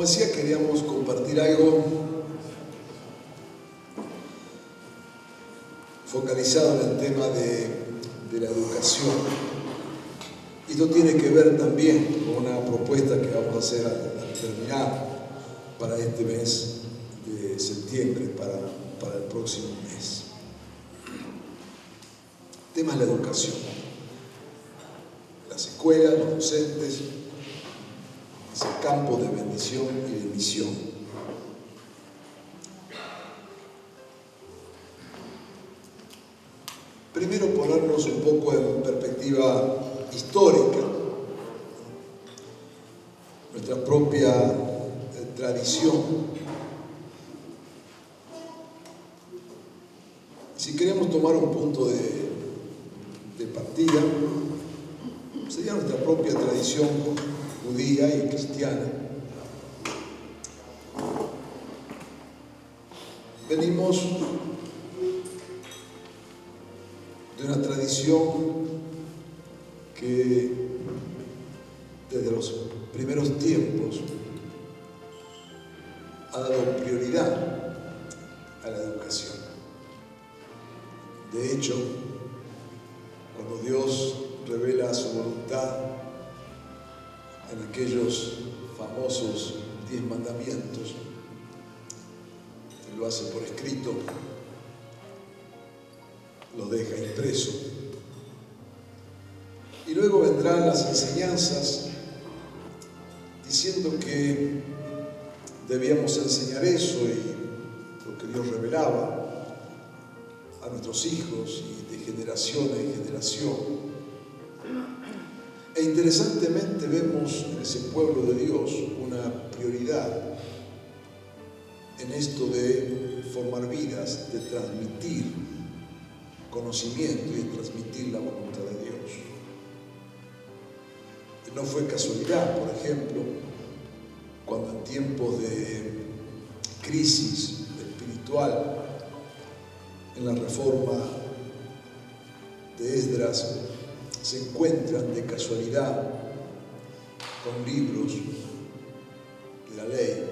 decía, queríamos compartir algo focalizado en el tema de la educación. Y esto tiene que ver también con una propuesta que vamos a hacer al terminar para este mes de septiembre, para el próximo mes. El tema es la educación. Las escuelas, los docentes, ese campo de bendición y de misión. Primero, ponernos un poco en perspectiva histórica, nuestra propia tradición. Si queremos tomar un punto de partida, sería nuestra propia tradición judía y cristiana. Venimos de una tradición que desde los primeros tiempos ha dado prioridad a la educación. De hecho, cuando Dios revela su voluntad en aquellos famosos 10 mandamientos, Él lo hace por escrito, lo deja impreso. Y luego vendrán las enseñanzas diciendo que debíamos enseñar eso y lo que Dios revelaba a nuestros hijos y de generación en generación. E interesantemente vemos en ese pueblo de Dios una prioridad en esto de formar vidas, de transmitir conocimiento y de transmitir la voluntad de Dios. No fue casualidad, por ejemplo, cuando en tiempos de crisis espiritual, en la reforma de Esdras, se encuentran de casualidad con libros de la ley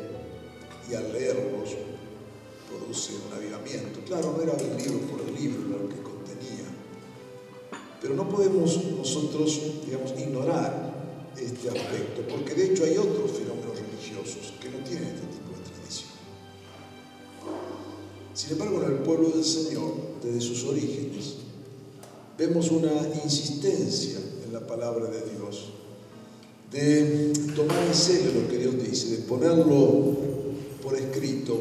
y al leerlos produce un avivamiento. Claro, no era el libro por el libro, era lo que contenía. Pero no podemos nosotros, ignorar este aspecto, porque de hecho hay otros fenómenos religiosos que no tienen este tipo de tradición. Sin embargo, en el pueblo del Señor, desde sus orígenes, vemos una insistencia en la palabra de Dios, de tomar en serio lo que Dios dice, de ponerlo por escrito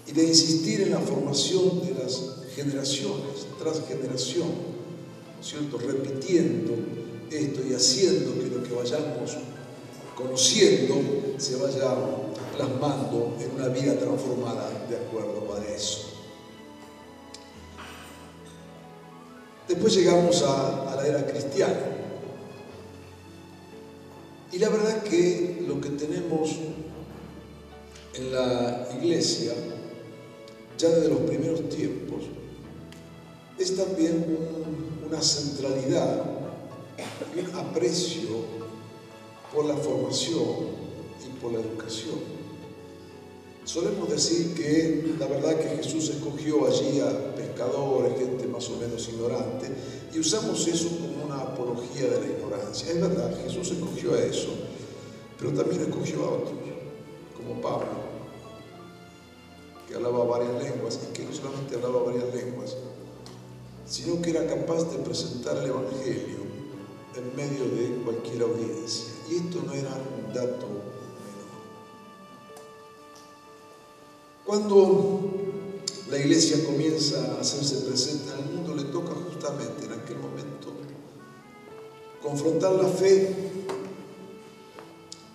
y de insistir en la formación de las generaciones, tras generación, ¿no es cierto?, repitiendo esto y haciendo que lo que vayamos conociendo se vaya plasmando en una vida transformada de acuerdo a eso. Después llegamos a la era cristiana. Y la verdad que lo que tenemos en la iglesia, ya desde los primeros tiempos, es también una centralidad y un aprecio por la formación y por la educación. Solemos decir que la verdad que Jesús escogió allí a pescadores, gente más o menos ignorante, y usamos eso como una apología de la ignorancia. Es verdad, Jesús escogió a eso, pero también escogió a otros, como Pablo, que hablaba varias lenguas, y que no solamente hablaba varias lenguas, sino que era capaz de presentar el Evangelio en medio de cualquier audiencia. Y esto no era un dato menor. Cuando la iglesia comienza a hacerse presente en el mundo, le toca justamente en aquel momento confrontar la fe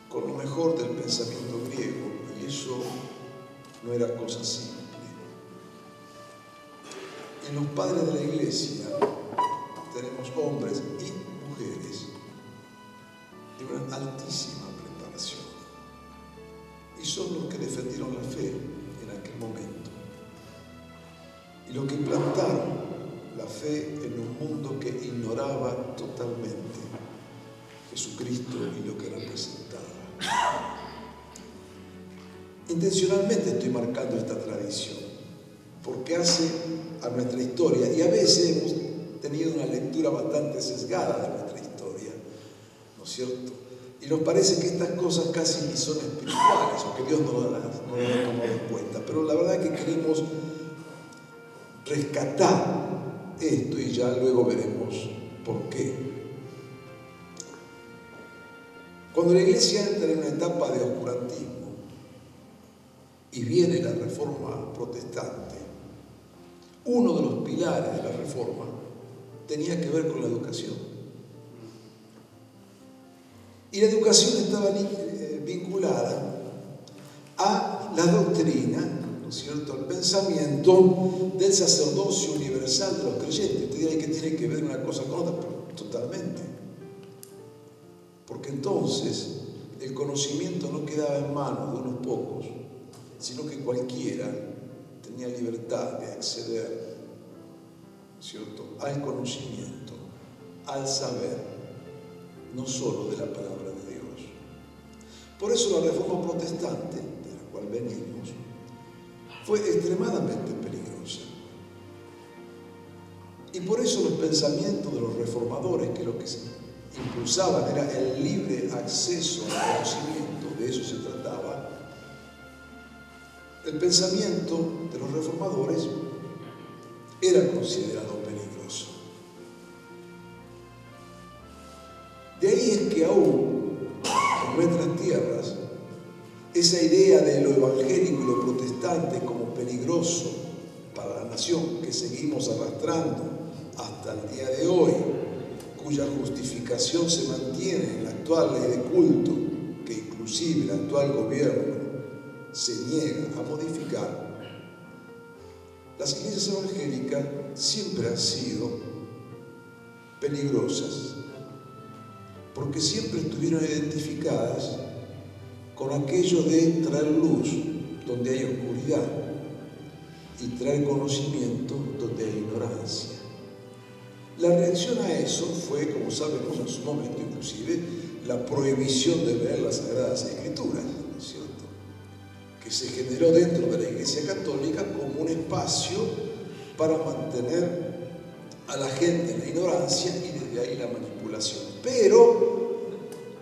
con lo mejor del pensamiento griego, y eso no era cosa simple. En los padres de la iglesia tenemos hombres y mujeres de una altísima preparación, y son los que defendieron la fe en aquel momento y los que plantaron la fe en un mundo que ignoraba totalmente Jesucristo y lo que representaba. intencionalmente estoy marcando esta tradición, porque hace a nuestra historia, y a veces hemos tenido una lectura bastante sesgada de nuestra historia, ¿no es cierto? Y nos parece que estas cosas casi ni son espirituales, o que Dios no las tomado en cuenta, pero la verdad es que queremos rescatar esto y ya luego veremos por qué. Cuando la Iglesia entra en una etapa de oscurantismo y viene la Reforma Protestante, uno de los pilares de la Reforma tenía que ver con la educación. Y la educación estaba vinculada a la doctrina, ¿no es cierto?, al pensamiento del sacerdocio universal de los creyentes. Usted dirá que tiene que ver una cosa con otra, pero totalmente. Porque entonces el conocimiento no quedaba en manos de unos pocos, sino que cualquiera tenía libertad de acceder, ¿cierto?, al conocimiento, al saber, no solo de la palabra de Dios. Por eso la Reforma Protestante, de la cual venimos, fue extremadamente peligrosa. Y por eso los pensamientos de los reformadores, que lo que se impulsaban era el libre acceso al conocimiento, de eso se trataba, el pensamiento de los reformadores era considerado peligroso. De ahí es que aún en nuestras tierras esa idea de lo evangélico y lo protestante como peligroso para la nación, que seguimos arrastrando hasta el día de hoy, cuya justificación se mantiene en la actual ley de culto, que inclusive el actual gobierno se niega a modificar, las iglesias evangélicas siempre han sido peligrosas, porque siempre estuvieron identificadas con aquello de traer luz donde hay oscuridad y traer conocimiento donde hay ignorancia. La reacción a eso fue, como sabemos en su momento, inclusive la prohibición de leer las Sagradas Escrituras, ¿no es cierto?, que se generó dentro de la Iglesia Católica como un espacio para mantener a la gente en la ignorancia y desde ahí la manipulación. Pero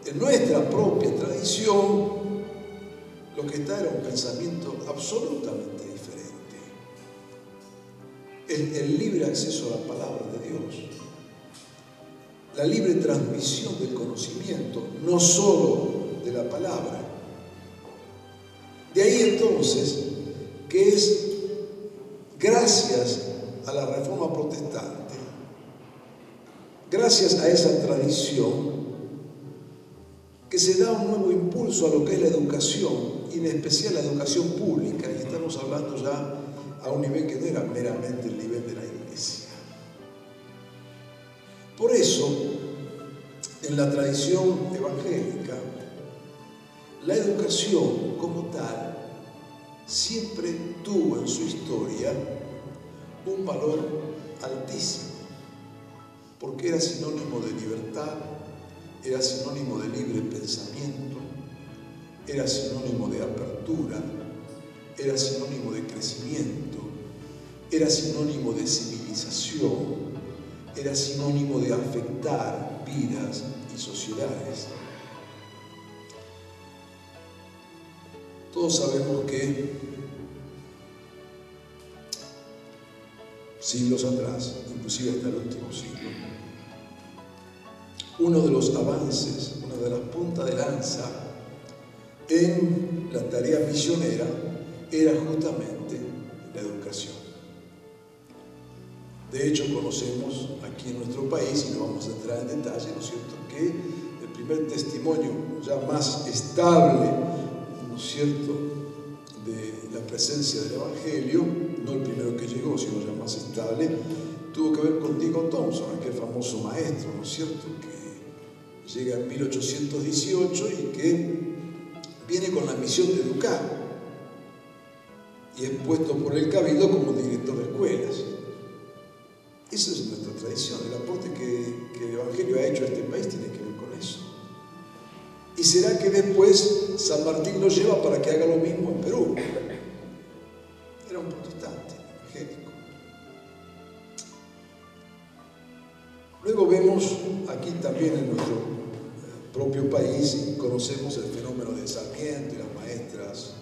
en nuestra propia tradición lo que está era un pensamiento absolutamente diferente. El libre acceso a la palabra de Dios, la libre transmisión del conocimiento, no solo de la palabra. De ahí entonces que es gracias a la Reforma Protestante, gracias a esa tradición, que se da un nuevo impulso a lo que es la educación, y en especial la educación pública, y estamos hablando ya a un nivel que no era meramente el nivel de la Iglesia. Por eso, en la tradición evangélica, la educación como tal siempre tuvo en su historia un valor altísimo, porque era sinónimo de libertad, era sinónimo de libre pensamiento, era sinónimo de apertura, era sinónimo de crecimiento, era sinónimo de civilización, era sinónimo de afectar vidas y sociedades. Todos sabemos que siglos atrás, inclusive hasta el último siglo, uno de los avances, una de las puntas de lanza en la tarea misionera era justamente la educación. De hecho, conocemos aquí en nuestro país, y no vamos a entrar en detalle, ¿no es cierto?, que el primer testimonio ya más estable, ¿no es cierto?, de la presencia del Evangelio, no el primero que llegó, sino ya más estable, tuvo que ver con Deacon Thompson, aquel famoso maestro, ¿no es cierto?, que llega en 1818 y que viene con la misión de educar, y es puesto por el Cabildo como director de escuelas. Esa es nuestra tradición. El aporte que el Evangelio ha hecho a este país tiene que ver con eso. ¿Y será que después San Martín lo lleva para que haga lo mismo en Perú? Era un protestante, evangélico. Luego vemos aquí también en nuestro propio país, y conocemos el fenómeno de Sarmiento y las maestras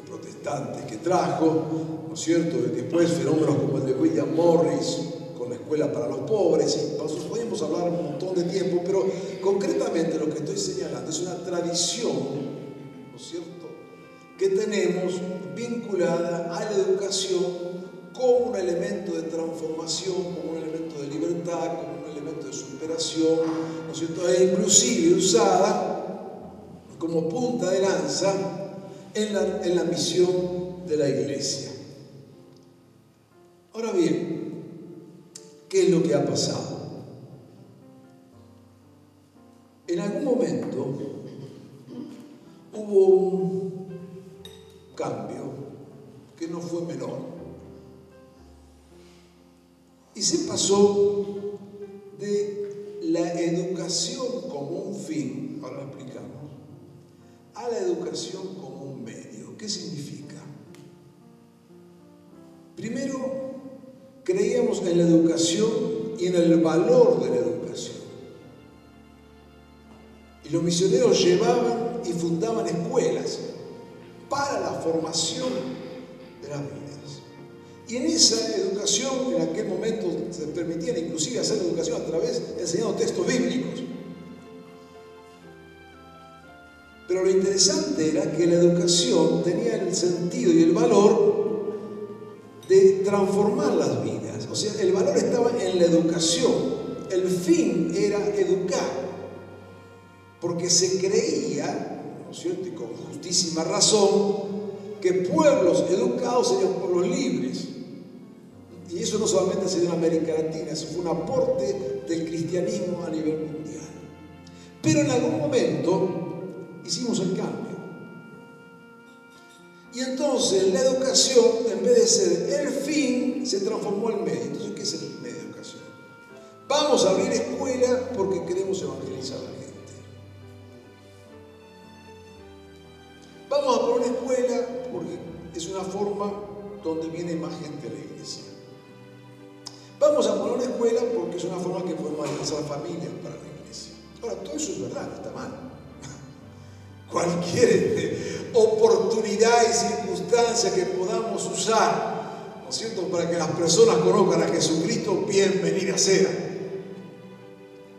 protestantes que trajo, ¿no es cierto? Después fenómenos como el de William Morris con la escuela para los pobres, y podemos hablar un montón de tiempo, pero concretamente lo que estoy señalando es una tradición, ¿no es cierto?, que tenemos vinculada a la educación como un elemento de transformación, como un elemento de libertad, como un elemento de superación, ¿no es cierto?, e inclusive usada como punta de lanza en la misión de la Iglesia. Ahora bien, ¿qué es lo que ha pasado? En algún momento hubo un cambio que no fue menor y se pasó de la educación como un fin, ahora lo explicamos, a la educación como un medio. ¿Qué significa? Primero, creíamos en la educación y en el valor de la educación. Y los misioneros llevaban y fundaban escuelas para la formación de las vidas. Y en esa educación, en aquel momento se permitía inclusive hacer educación a través de enseñando textos bíblicos. Pero lo interesante era que la educación tenía el sentido y el valor de transformar las vidas. O sea, el valor estaba en la educación. El fin era educar. Porque se creía, ¿no es cierto?, y con justísima razón, que pueblos educados serían pueblos libres. Y eso no solamente se dio en América Latina, eso fue un aporte del cristianismo a nivel mundial. Pero en algún momento hicimos el cambio. Y entonces la educación, en vez de ser el fin, se transformó en el medio. Entonces, ¿qué es el medio de educación? Vamos a abrir escuelas porque queremos evangelizar a la gente. Vamos a poner una escuela porque es una forma donde viene más gente a la iglesia. Vamos a poner una escuela porque es una forma que podemos alcanzar familias para la iglesia. Ahora, todo eso es verdad, no está mal. Cualquier oportunidad y circunstancia que podamos usar, ¿no es cierto?, para que las personas conozcan a Jesucristo, bienvenida sea.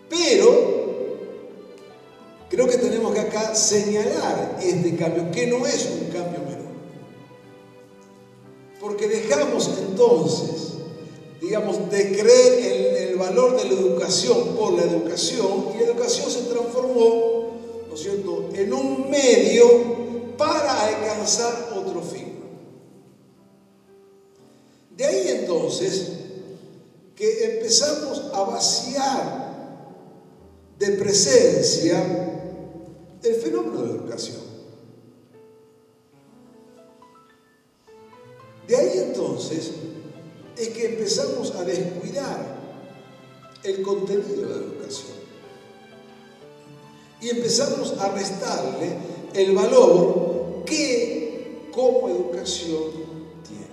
Pero creo que tenemos que acá señalar este cambio, que no es un cambio menor. Porque dejamos entonces, digamos, de creer en el valor de la educación por la educación, y la educación se transformó, ¿no es cierto?, en un medio para alcanzar otro fin. De ahí entonces que empezamos a vaciar de presencia el fenómeno de la educación. De ahí entonces es que empezamos a descuidar el contenido de la educación y empezamos a restarle el valor que como educación tiene.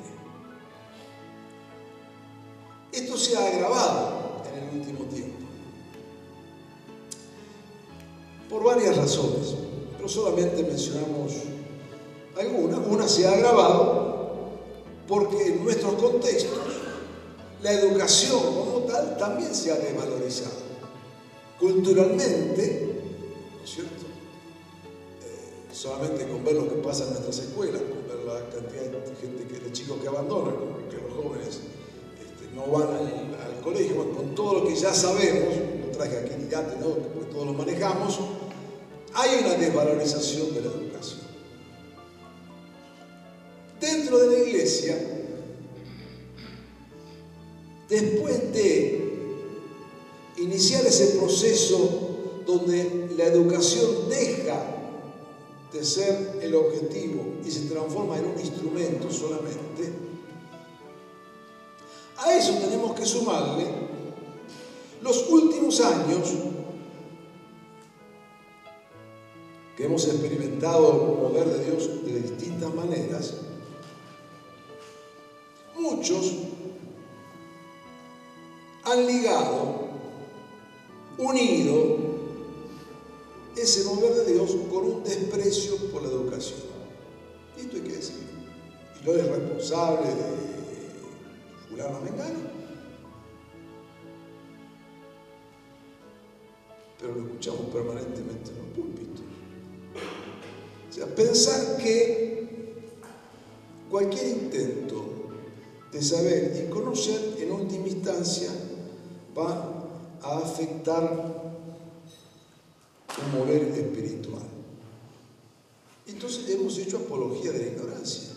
Esto se ha agravado en el último tiempo por varias razones, pero solamente mencionamos algunas. Una se ha agravado porque en nuestros contextos la educación como tal también se ha desvalorizado. Culturalmente, ¿no es cierto?, solamente con ver lo que pasa en nuestras escuelas, con ver la cantidad de gente, de chicos que abandonan, que los jóvenes no van al colegio, bueno, con todo lo que ya sabemos, no traje aquí ni datos, ¿no?, porque todos lo manejamos, hay una desvalorización de la educación. Dentro de la iglesia, después de iniciar ese proceso donde la educación deja de ser el objetivo y se transforma en un instrumento solamente, a eso tenemos que sumarle los últimos años que hemos experimentado el mover de Dios de distintas maneras, muchos han ligado, unido ese mover de Dios con un desprecio por la educación. Y esto hay que decir. Y lo es responsable de fulano mengano. Pero lo escuchamos permanentemente en los púlpitos. O sea, pensar que cualquier intento de saber y conocer en última instancia va a afectar un mover espiritual. Entonces hemos hecho apología de la ignorancia.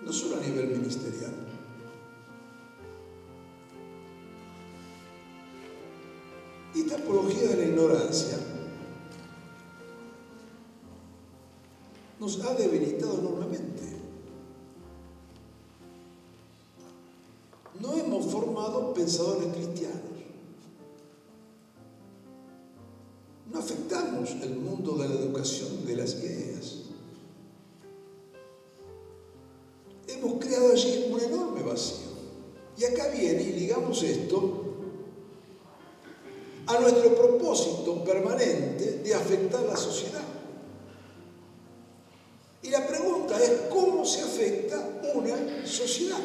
No solo a nivel ministerial. Y esta apología de la ignorancia nos ha debilitado enormemente. No hemos formado pensadores cristianos. No afectamos el mundo de la educación de las ideas. Hemos creado allí un enorme vacío. Y acá viene, y ligamos esto, a nuestro propósito permanente de afectar la sociedad. Y la pregunta es, ¿cómo se afecta una sociedad?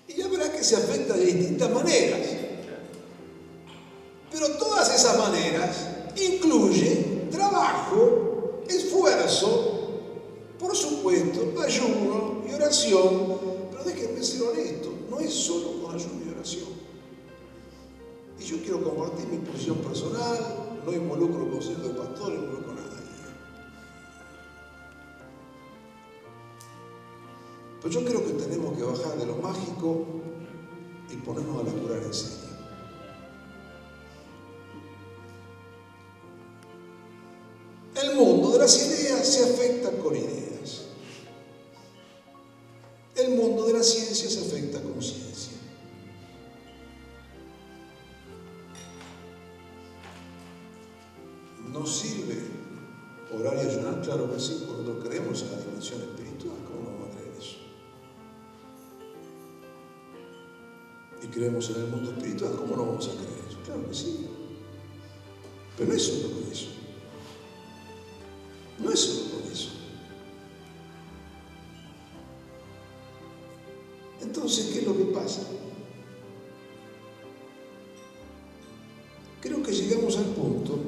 Y ya verá que se afecta de distintas maneras. Pero todas esas maneras incluyen trabajo, esfuerzo, por supuesto, ayuno y oración. Pero déjenme ser honesto, no es solo con ayuno y oración. Y yo quiero compartir mi posición personal, no involucro consejos de pastores, no involucro a nadie. Pero yo creo que tenemos que bajar de lo mágico y ponernos a laburar en serio. El mundo de las ideas se afecta con ideas. El mundo de la ciencia se afecta con ciencia. ¿Nos sirve orar y ayunar? Claro que sí, porque nosotros creemos en la dimensión espiritual. ¿Cómo no vamos a creer eso? Y creemos en el mundo espiritual. ¿Cómo no vamos a creer eso? Claro que sí. Pero no es solo con eso. No es solo con eso. Entonces, ¿qué es lo que pasa? Creo que llegamos al punto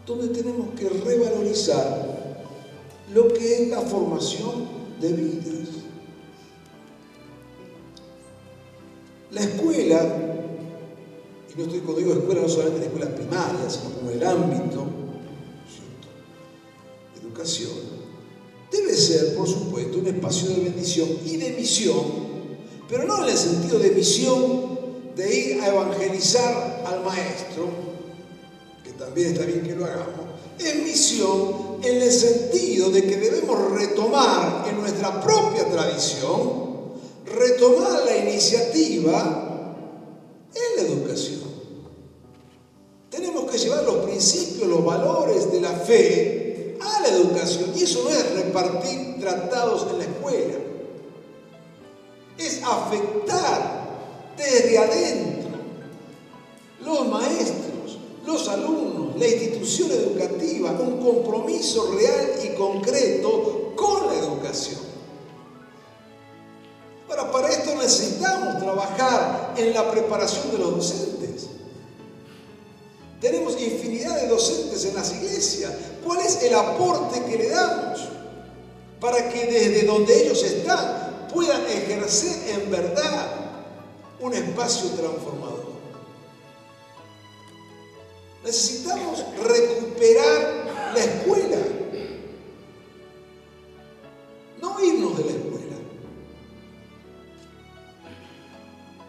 donde tenemos que revalorizar lo que es la formación de vidas. La escuela, y no estoy cuando digo escuela no solamente en escuelas primarias, sino como el ámbito, ¿cierto?, de educación, debe ser, por supuesto, un espacio de bendición y de misión, pero no en el sentido de misión de ir a evangelizar al maestro, que también está bien que lo hagamos, es misión en el sentido de que debemos retomar en nuestra propia tradición, retomar la iniciativa en la educación. Tenemos que llevar los principios, los valores de la fe a la educación, y eso no es repartir tratados en la escuela, es afectar desde adentro los maestros, los alumnos, la institución educativa, un compromiso real y concreto con la educación. Ahora, para esto necesitamos trabajar en la preparación de los docentes. Tenemos infinidad de docentes en las iglesias. ¿Cuál es el aporte que le damos para que desde donde ellos están puedan ejercer en verdad un espacio transformador? Necesitamos recuperar la escuela, no irnos de la escuela.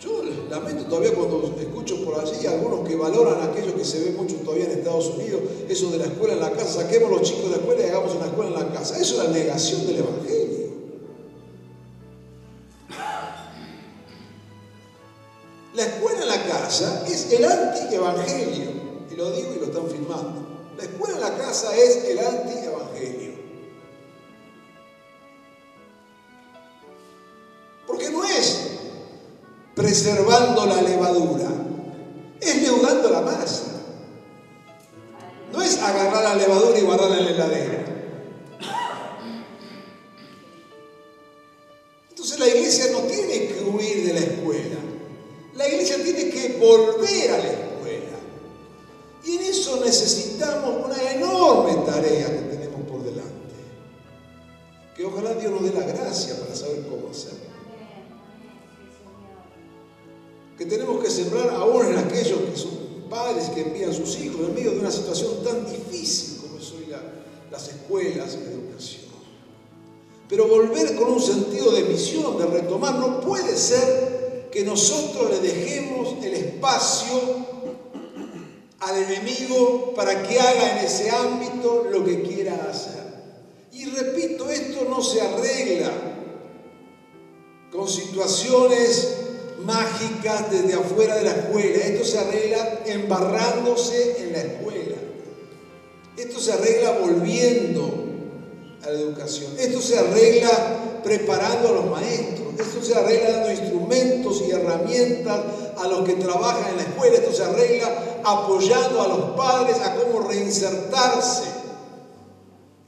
Yo lamento todavía cuando escucho por allí algunos que valoran aquello que se ve mucho todavía en Estados Unidos, eso de la escuela en la casa, saquemos los chicos de la escuela y hagamos una escuela en la casa. Eso es la negación del Evangelio. La escuela en casa es el anti-evangelio. Y lo digo y lo están filmando. La escuela en la casa es el anti-evangelio. Porque no es preservando la levadura, es leudando la masa. No es agarrar la levadura y guardarla en la heladera. Entonces la iglesia no tiene que huir de la escuela. La iglesia tiene que volver a la escuela. Y en eso necesitamos una enorme tarea que tenemos por delante. Que ojalá Dios nos dé la gracia para saber cómo hacerlo. Que tenemos que sembrar aún en aquellos que son padres que envían a sus hijos en medio de una situación tan difícil como es hoy las escuelas y la educación. Pero volver con un sentido de misión, de retomar, no puede ser que nosotros le dejemos el espacio al enemigo para que haga en ese ámbito lo que quiera hacer. Y repito, esto no se arregla con situaciones mágicas desde afuera de la escuela. Esto se arregla embarrándose en la escuela. Esto se arregla volviendo a la educación. Esto se arregla preparando a los maestros. Esto se arregla dando instrumentos y herramientas a los que trabajan en la escuela. Esto se arregla apoyando a los padres a cómo reinsertarse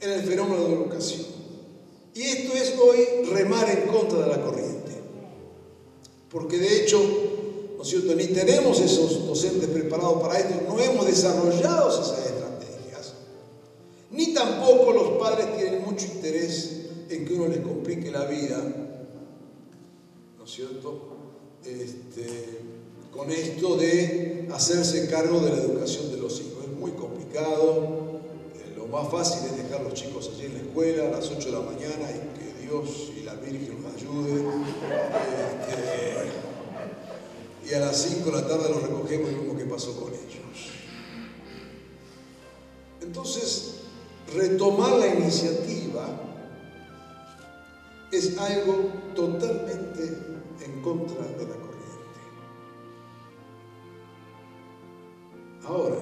en el fenómeno de la educación. Y esto es hoy remar en contra de la corriente. Porque de hecho, ¿no es cierto?, ni tenemos esos docentes preparados para esto, no hemos desarrollado esas estrategias, ni tampoco los padres tienen mucho interés en que uno les complique la vida, ¿no es cierto?, con esto de hacerse cargo de la educación de los hijos. Es muy complicado, lo más fácil es dejar a los chicos allí en la escuela a las 8 de la mañana y que Dios y la Virgen nos ayude. Y a las 5 de la tarde los recogemos y vemos qué pasó con ellos. Entonces, retomar la iniciativa es algo totalmente en contra de la corriente. Ahora,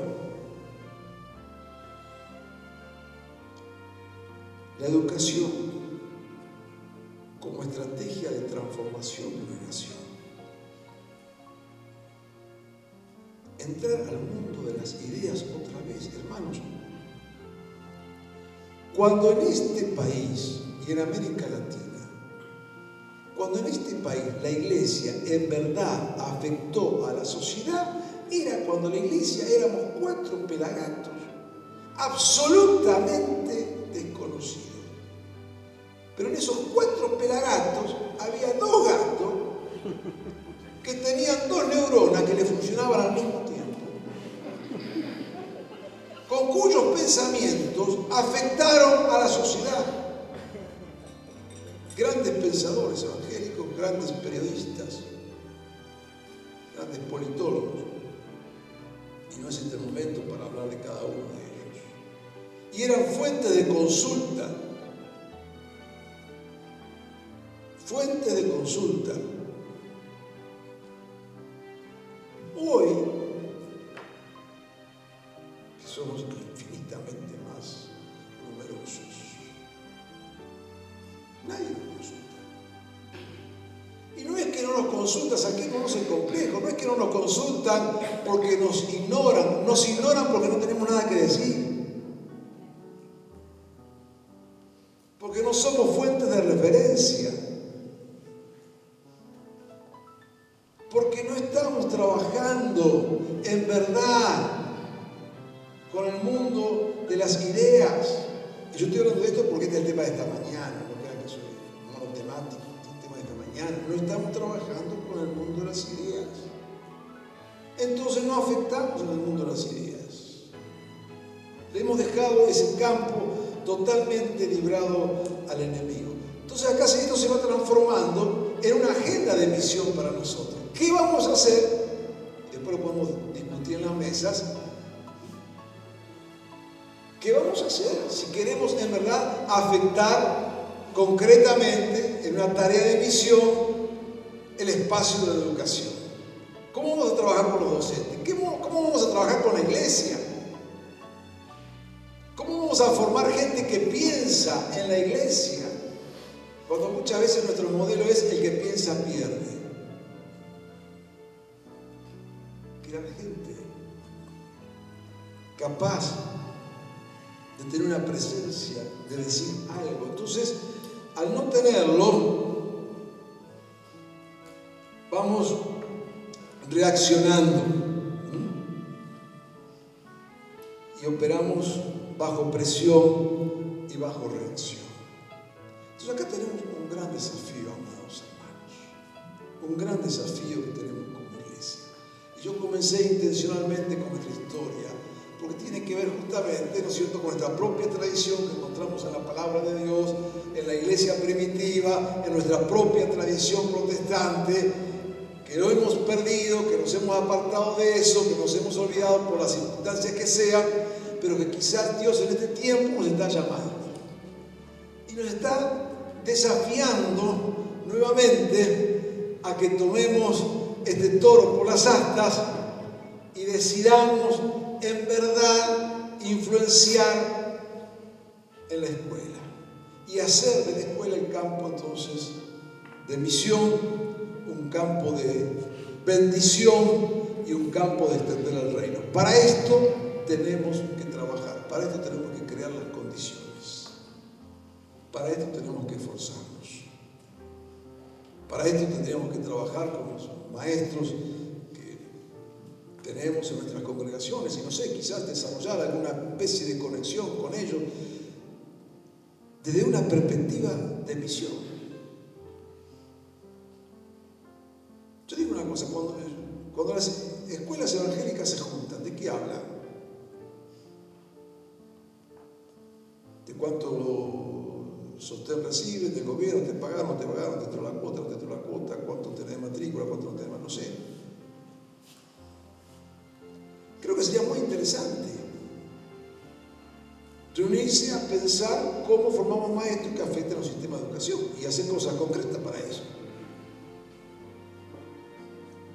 la educación como estrategia de transformación de una nación. Entrar al mundo de las ideas otra vez, hermanos. Cuando en este país y en América Latina, cuando en este país la iglesia en verdad afectó a la sociedad, era cuando la iglesia éramos 4 pelagatos, absolutamente desconocidos. Pero en esos 4 pelagatos había 2 gatos que tenían 2 neuronas que le funcionaban al mismo tiempo, con cuyos pensamientos afectaron a la sociedad. Grandes pensadores evangélicos, grandes periodistas, grandes politólogos. Y no es este momento para hablar de cada uno de ellos. Y eran fuentes de consulta. Fuentes de consulta. Hoy, que somos infinitamente más numerosos, nadie nos consulta. Y no es que no nos consultan, saquémonos el complejo, no es que no nos consultan porque nos ignoran porque no tenemos nada que decir. Porque no somos fuentes de referencia. Porque no estamos trabajando en verdad con el mundo de las ideas. Y yo estoy hablando de esto porque este es el tema de esta mañana, no crean que soy monotemático, este es el tema de esta mañana. No estamos trabajando con el mundo de las ideas. Entonces no afectamos en el mundo de las ideas. Le hemos dejado ese campo totalmente librado al enemigo. Entonces acá esto se va transformando en una agenda de misión para nosotros. ¿Qué vamos a hacer? Después lo podemos discutir en las mesas. ¿Qué vamos a hacer si queremos en verdad afectar concretamente en una tarea de misión el espacio de la educación? ¿Cómo vamos a trabajar con los docentes? ¿Cómo vamos a trabajar con la iglesia? ¿Cómo vamos a formar gente que piensa en la iglesia? Cuando muchas veces nuestro modelo es el que piensa pierde. Que la gente capaz de tener una presencia, de decir algo. Entonces, al no tenerlo, vamos reaccionando y operamos bajo presión y bajo reacción. Entonces acá tenemos un gran desafío, amados hermanos, un gran desafío que tenemos como iglesia. Y yo comencé intencionalmente con nuestra historia, porque tiene que ver justamente, ¿no es cierto?, con nuestra propia tradición que encontramos en la palabra de Dios, en la iglesia primitiva, en nuestra propia tradición protestante, que lo hemos perdido, que nos hemos apartado de eso, que nos hemos olvidado por las circunstancias que sean, pero que quizás Dios en este tiempo nos está llamando y nos está desafiando nuevamente a que tomemos este toro por las astas y decidamos en verdad influenciar en la escuela y hacer de la escuela el campo entonces de misión, un campo de bendición y un campo de extender el reino. Para esto tenemos que trabajar, para esto tenemos que crear las condiciones, para esto tenemos que esforzarnos, para esto tendríamos que trabajar con los maestros que tenemos en nuestras congregaciones y no sé, quizás desarrollar alguna especie de conexión con ellos desde una perspectiva de misión. Yo digo una cosa, cuando las escuelas evangélicas se juntan, ¿de qué hablan? ¿De cuánto sostén reciben del gobierno? ¿Te pagaron, te entró la cuota, no te entró la cuota? ¿Cuánto tenés de matrícula, cuánto no tenés de matrícula? No sé. Creo que sería muy interesante reunirse a pensar cómo formamos maestros que afecten al sistema de educación y hacer cosas concretas para eso.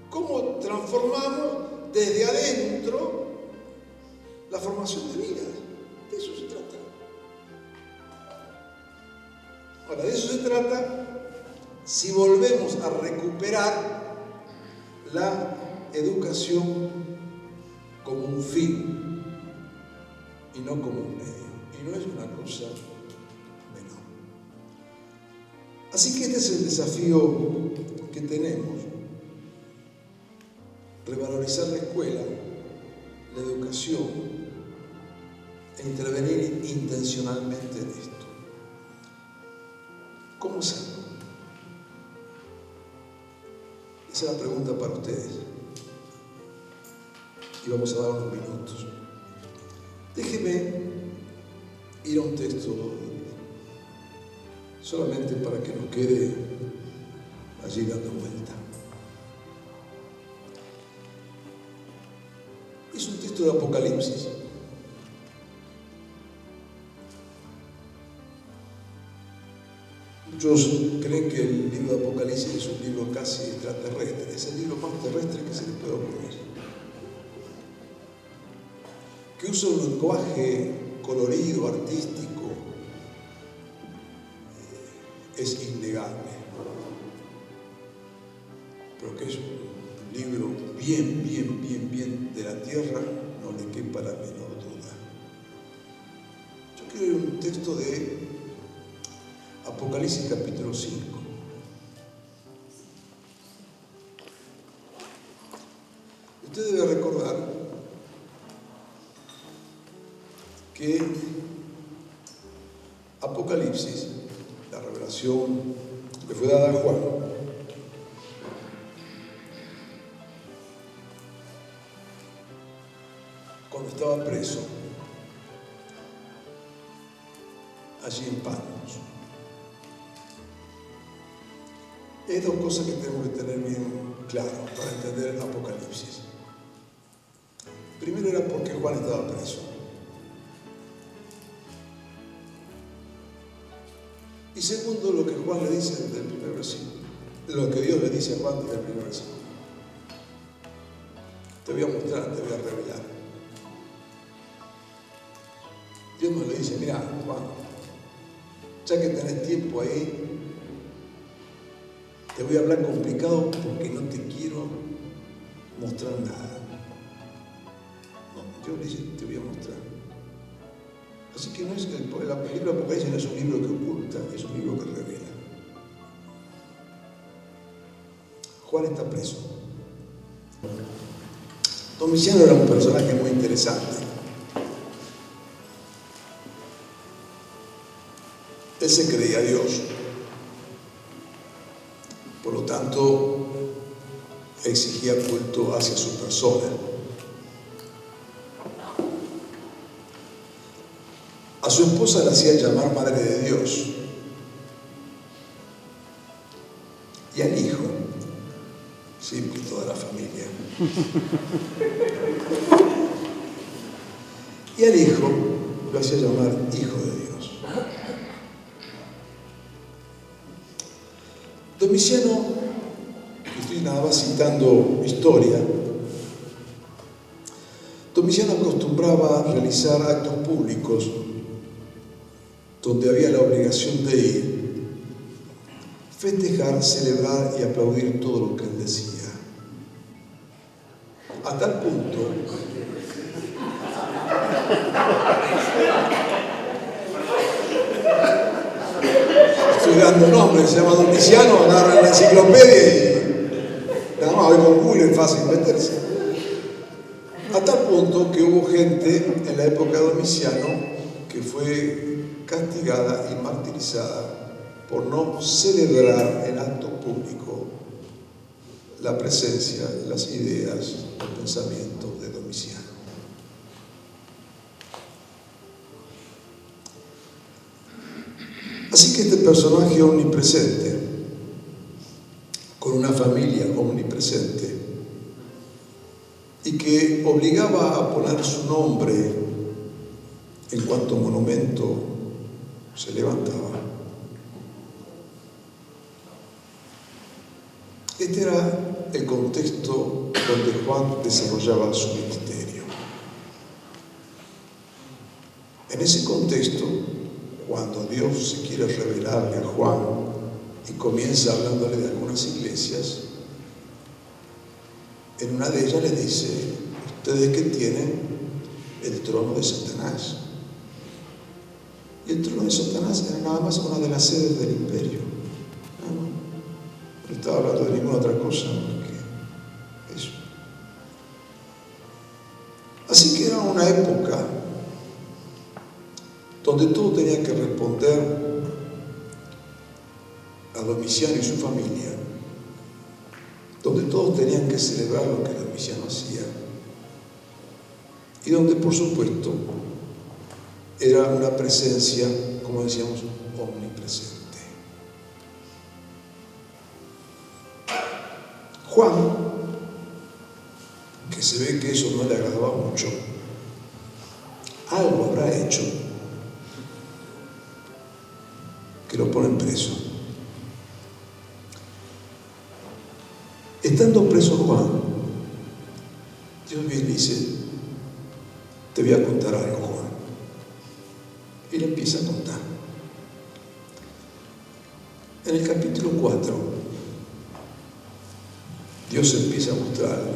¿Cómo transformamos desde adentro la formación de vida? De eso se trata. Ahora, de eso se trata si volvemos a recuperar la educación como un fin y no como un medio. Y no es una cosa menor. Así que este es el desafío que tenemos. Revalorizar la escuela, la educación e intervenir intencionalmente en esto. ¿Cómo hacerlo? Esa es la pregunta para ustedes. Y vamos a dar unos minutos. Déjenme ir a un texto solamente para que nos quede allí dando vuelta. Es un texto de Apocalipsis. Muchos creen que el libro de Apocalipsis es un libro casi extraterrestre, es el libro más terrestre que se les puede ocurrir. Que usa un lenguaje colorido, artístico, es innegable. Pero que es un libro bien de la tierra, no le quepa la menor duda. Yo quiero leer un texto de Apocalipsis capítulo 5. Usted debe recordar que Apocalipsis, la revelación que fue dada a Juan, cuando estaba preso allí en Patmos. Hay dos cosas que tenemos que tener bien claras para entender Apocalipsis. Primero era porque Juan estaba preso. Y segundo, lo que Juan le dice desde el primer versículo, lo que Dios le dice a Juan desde el primer versículo. te voy a mostrar, te voy a revelar. Dios nos le dice, mira, Juan, ya que tenés tiempo ahí, te voy a hablar complicado porque no te quiero mostrar nada. No, Dios le dice, te voy a mostrar. Así que no es el libro de Apocalipsis no es un libro que oculta, es un libro que revela. Juan está preso. Domiciano era un personaje muy interesante. Él se creía Dios. Por lo tanto, exigía culto hacia su persona. A su esposa la hacía llamar Madre de Dios. Y al hijo, sí, por toda la familia. Y al hijo lo hacía llamar Hijo de Dios. Domiciano, estoy nada más citando historia, Domiciano acostumbraba a realizar actos públicos donde había la obligación de ir, festejar, celebrar y aplaudir todo lo que él decía. A tal punto estoy dando nombres, se llama Domiciano, agarran la enciclopedia y nada más hoy con Google es fácil meterse. A tal punto que hubo gente en la época de Domiciano que fue castigada y martirizada por no celebrar en acto público la presencia, las ideas, los pensamientos de Domiciano. Así que este personaje omnipresente, con una familia omnipresente, y que obligaba a poner su nombre en cuanto monumento se levantaba. Este era el contexto donde Juan desarrollaba su ministerio. En ese contexto, cuando Dios se quiere revelarle a Juan y comienza hablándole de algunas iglesias, en una de ellas le dice, ustedes que tienen el trono de Satanás. Y el trono de Satanás era nada más una de las sedes del imperio. No estaba hablando de ninguna otra cosa que eso. Así que era una época donde todo tenía que responder a Domiciano y su familia, donde todos tenían que celebrar lo que Domiciano hacía, y donde, por supuesto, era una presencia, como decíamos, omnipresente. Juan, que se ve que eso no le agradaba mucho, algo habrá hecho que lo ponen preso. Estando preso Juan, Dios bien dice, te voy a contar algo, Juan. Y le empieza a contar. En el capítulo 4, Dios empieza a mostrarle.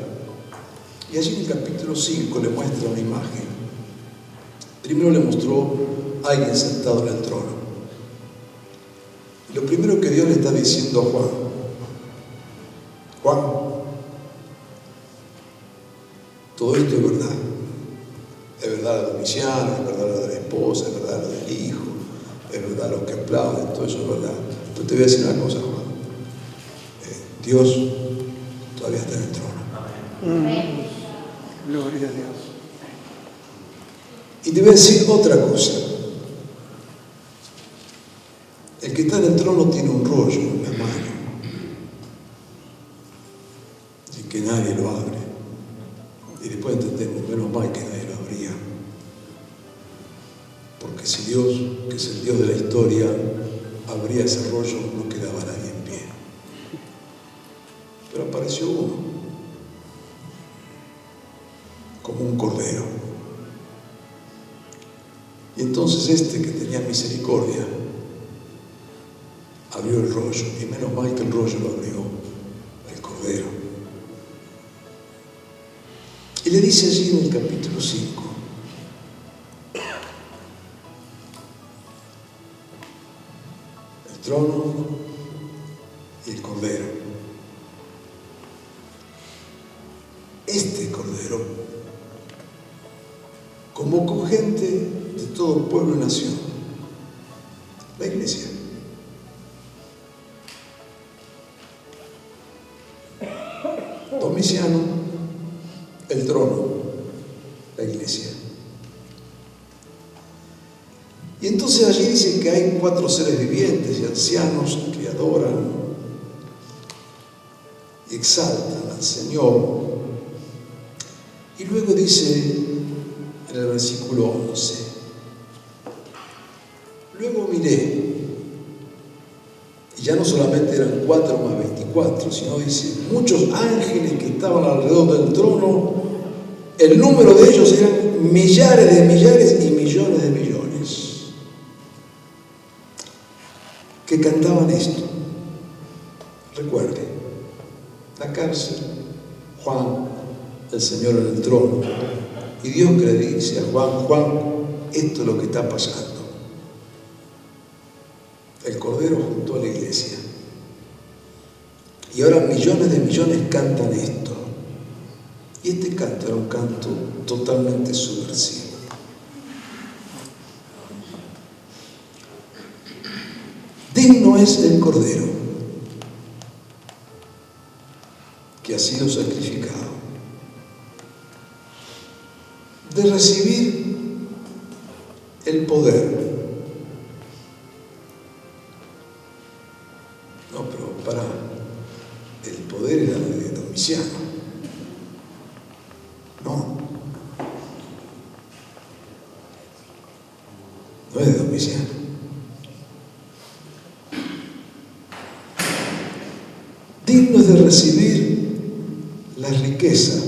Y allí en el capítulo 5 le muestra una imagen. Primero le mostró a alguien sentado en el trono. Y lo primero que Dios le está diciendo a Juan, Juan, todo esto es verdad. Es verdad lo de Domiciano, es verdad lo de la esposa, es verdad lo del hijo, es verdad lo que aplauden, todo eso es verdad. Pero te voy a decir una cosa, Juan. Dios todavía está en el trono. Gloria a Dios. Y te voy a decir otra cosa. El que está en el trono tiene un rollo en la mano y que nadie lo abre. Y después entendemos, menos mal que nadie lo abría. Porque si Dios, que es el Dios de la historia, abría ese rollo, no quedaba nadie en pie. Pero apareció uno. como un cordero. Y entonces este que tenía misericordia abrió el rollo, y menos mal que el rollo lo abrió el cordero. Y le dice allí en el capítulo 5, el trono y el cordero. Este cordero convocó gente de todo pueblo y nación, la iglesia. Domiciano, el trono, la iglesia. Y entonces allí dice que hay 4 seres vivientes y ancianos que adoran y exaltan al Señor. Y luego dice en el versículo 11, luego miré, y ya no solamente eran 4 más 24, sino dice, muchos ángeles que estaban alrededor del trono, el número de ellos eran millares de millares y millones de millones, que cantaban esto. Recuerde, la cárcel, Juan, el Señor en el trono, y Dios que le dice a Juan, Juan, esto es lo que está pasando. El Cordero junto a la iglesia. Y ahora millones de millones cantan esto. Y este canto era un canto totalmente subversivo. Digno es el Cordero que ha sido sacrificado de recibir el poder. No, pero para, el poder era de Domiciano. No es de Domiciano. Digno es de recibir la riqueza,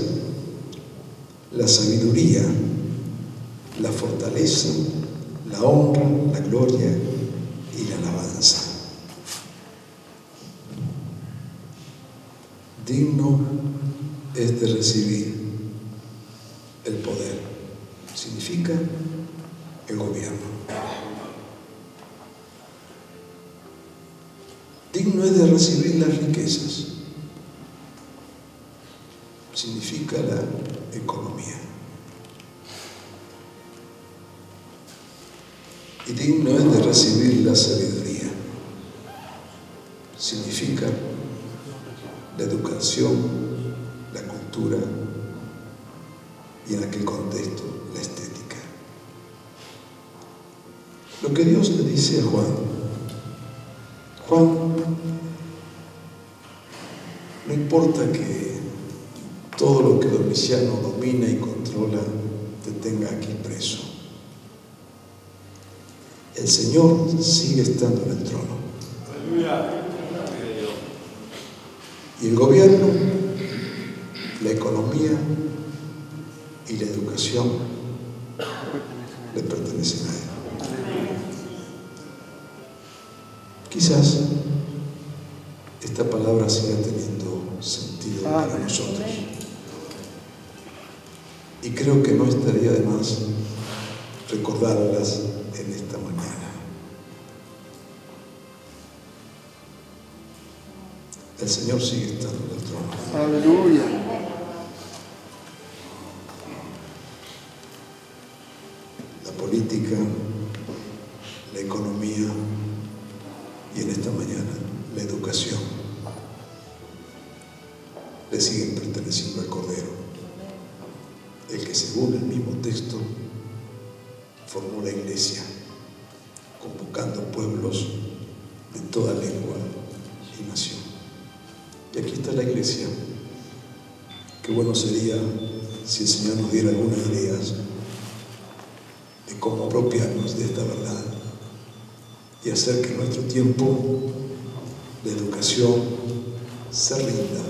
la sabiduría, la fortaleza, la honra, la gloria y la alabanza. Digno es de recibir el poder. Significa el gobierno. Digno es de recibir las riquezas. Significa la economía. Y digno es de recibir la sabiduría. Significa la educación, la cultura y en aquel contexto la estética. Lo que Dios le dice a Juan, Juan, no importa que todo lo que Domiciano domina y controla te tenga aquí preso. El Señor sigue estando en el trono. Y el gobierno, la economía y la educación le pertenecen a Él. Quizás esta palabra siga teniendo sentido para nosotros. Y creo que no estaría de más recordarlas en esta mañana. El Señor sigue estando en el trono. Aleluya. La política, la economía y en esta mañana la educación le siguen perteneciendo al Cordero, el que según el mismo texto formó la iglesia, convocando pueblos de toda lengua y nación. Y aquí está la iglesia. Qué bueno sería si el Señor nos diera algunas ideas de cómo apropiarnos de esta verdad y hacer que nuestro tiempo de educación se rinda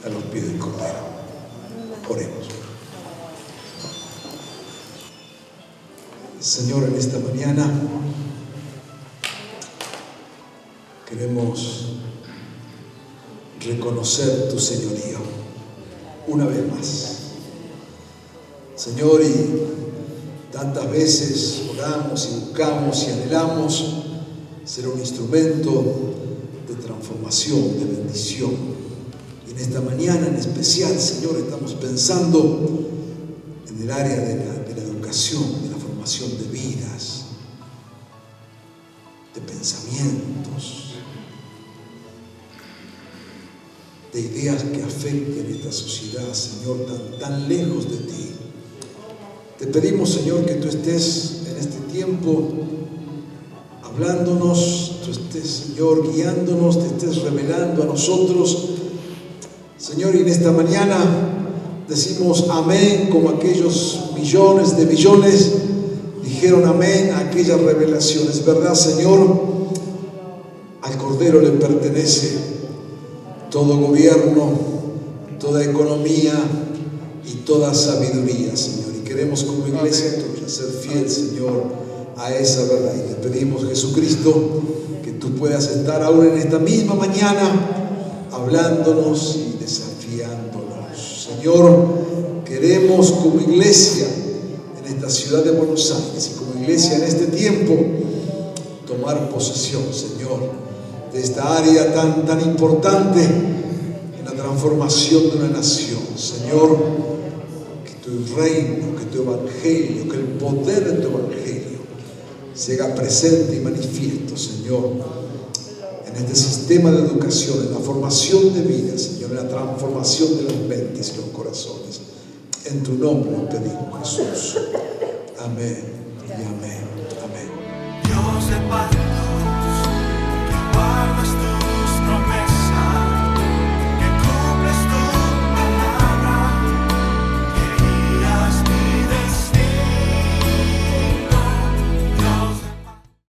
a los pies del Cordero. Oremos. Señor, en esta mañana queremos reconocer tu señorío una vez más. Señor, y tantas veces oramos y buscamos y anhelamos ser un instrumento de transformación, de bendición. Y en esta mañana en especial, Señor, estamos pensando en el área de la educación, de la formación de vidas, de pensamientos, de ideas que afecten esta sociedad, Señor, tan lejos de ti. Te pedimos, Señor, que tú estés en este tiempo hablándonos, tú estés, Señor, guiándonos, te estés revelando a nosotros. Señor, y en esta mañana decimos amén, como aquellos millones de millones dijeron amén a aquella revelación. Es verdad, Señor, al Cordero le pertenece todo gobierno, toda economía y toda sabiduría, Señor. Y queremos como iglesia tuya ser fiel, Señor, a esa verdad. Y te pedimos, Jesucristo, que tú puedas estar aún en esta misma mañana hablándonos y desafiándonos. Señor, queremos como iglesia en esta ciudad de Buenos Aires y como iglesia en este tiempo tomar posesión, Señor, de esta área tan importante en la transformación de una nación. Señor, que tu reino, que tu evangelio, que el poder de tu evangelio se haga presente y manifiesto, Señor, en este sistema de educación, en la formación de vida, Señor, en la transformación de las mentes y los corazones. En tu nombre pedimos, Jesús. Amén y amén. Amén. Dios de paz.